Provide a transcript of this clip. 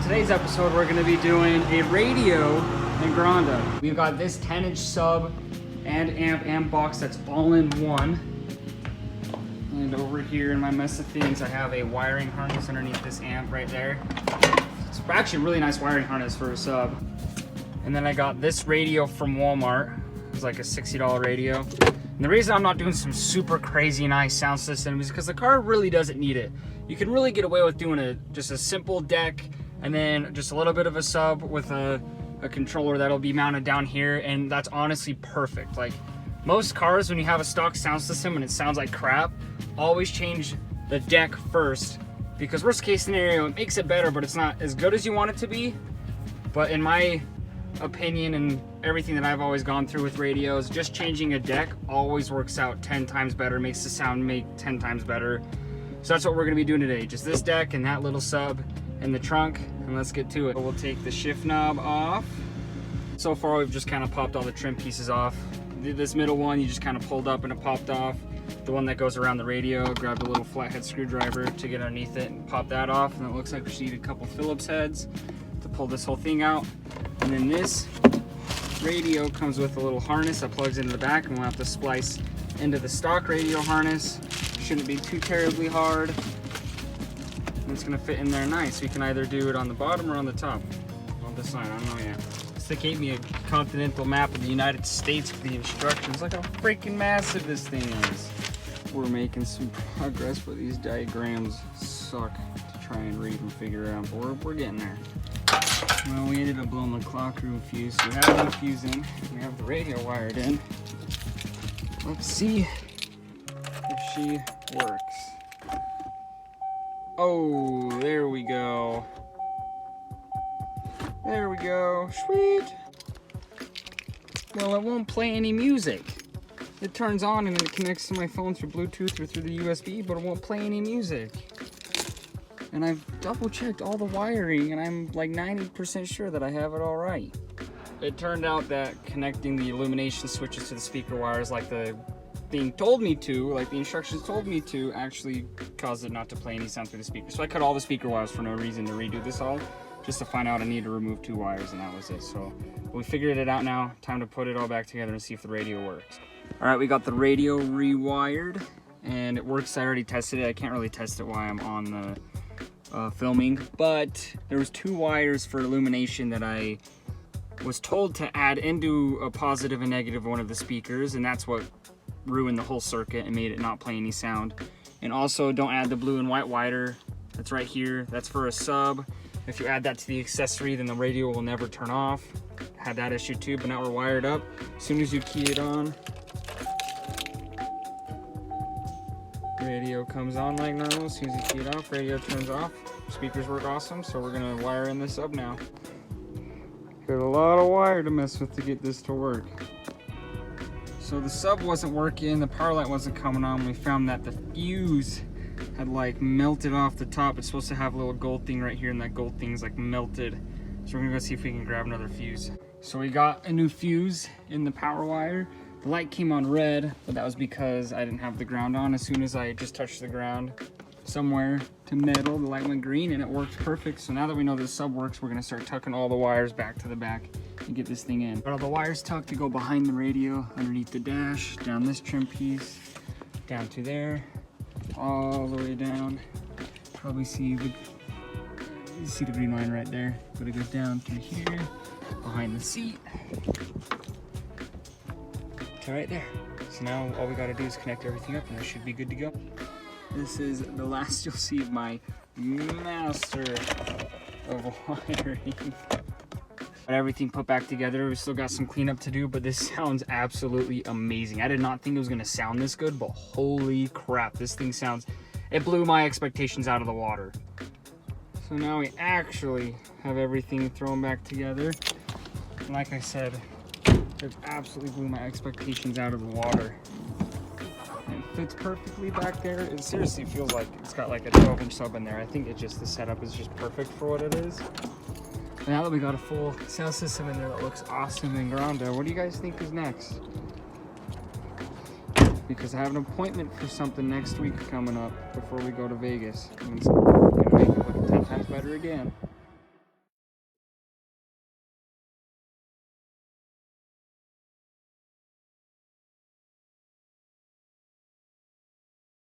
today's episode, we're going to be doing a radio in Ronda. We've got this 10-inch sub and amp and box that's all in one. And over here in my mess of things, I have a wiring harness underneath this amp right there. It's actually a really nice wiring harness for a sub. And then I got this radio from Walmart. It's like a $60 radio. And the reason I'm not doing some super crazy nice sound system is because the car really doesn't need it. You can really get away with doing just a simple deck and then just a little bit of a sub with a controller that'll be mounted down here, and that's honestly perfect. Like most cars, when you have a stock sound system and it sounds like crap, always change the deck first, because worst case scenario, it makes it better, but it's not as good as you want it to be. But in my opinion and everything that I've always gone through with radios, just changing a deck always works out 10 times better, makes the sound make 10 times better. So that's what we're gonna be doing today, just this deck and that little sub in the trunk, and let's get to it. We'll take the shift knob off. So far we've just kind of popped all the trim pieces off. This middle one you just kind of pulled up and it popped off. The one that goes around the radio, grabbed a little flathead screwdriver to get underneath it and pop that off. And it looks like we should need a couple Phillips heads to pull this whole thing out. And then this radio comes with a little harness that plugs into the back, and we'll have to splice into the stock radio harness. Shouldn't be too terribly hard. And it's gonna fit in there nice. We can either do it on the bottom or on the top. On this side, I don't know yet. They gave me a continental map of the United States with the instructions. Look how freaking massive this thing is. We're making some progress, but these diagrams suck to try and read and figure out, but we're getting there. Well, we ended up blowing the clock room fuse, so we have the fuse in. We have the radio wired in. Let's see if she works. Oh, there we go. There we go, sweet. Well, it won't play any music. It turns on and it connects to my phone through Bluetooth or through the USB, but it won't play any music. And I've double checked all the wiring and I'm like 90% sure that I have it all right. It turned out that connecting the illumination switches to the speaker wires like the thing told me to, like the instructions told me to, actually caused it not to play any sound through the speaker. So I cut all the speaker wires for no reason to redo this all, just to find out I need to remove 2 wires, and that was it. So we figured it out now. Time to put it all back together and see if the radio works. All right, we got the radio rewired and it works. I already tested it. I can't really test it while I'm on the filming, but there was 2 wires for illumination that I was told to add into a positive and negative one of the speakers, and that's what ruined the whole circuit and made it not play any sound. And also, don't add the blue and white wire that's right here. That's for a sub. If you add that to the accessory, then the radio will never turn off. Had that issue too, but now we're wired up. As soon as you key it on, radio comes on like normal. As soon as you key it off, radio turns off. Speakers work awesome, so we're gonna wire in this sub now. Got a lot of wire to mess with to get this to work. So the sub wasn't working, the power light wasn't coming on. We found that the fuse had like melted off the top. It's supposed to have a little gold thing right here, and that gold thing is like melted. So we're gonna go see if we can grab another fuse. So we got a new fuse in the power wire. The light came on red, but that was because I didn't have the ground on. As soon as I just touched the ground somewhere to metal, the light went green and it worked perfect. So now that we know the sub works, we're gonna start tucking all the wires back to the back and get this thing in. Got all the wires tucked to go behind the radio, underneath the dash, down this trim piece, down to there, all the way down. Probably see the, you see the green line right there, but it goes down to here, behind the seat, to right there. So now all we gotta do is connect everything up and it should be good to go. This is the last you'll see of my master of wiring. Got everything put back together. We still got some cleanup to do, but this sounds absolutely amazing. I did not think it was gonna sound this good, but holy crap, this thing sounds, it blew my expectations out of the water. So now we actually have everything thrown back together. And like I said, it absolutely blew my expectations out of the water. It fits perfectly back there. It seriously feels like it's got like a 12-inch sub in there. I think it just, the setup is just perfect for what it is. And now that we got a full sound system in there that looks awesome in Ronda, what do you guys think is next? Because I have an appointment for something next week coming up before we go to Vegas. And it's gonna make it look 10 times better again.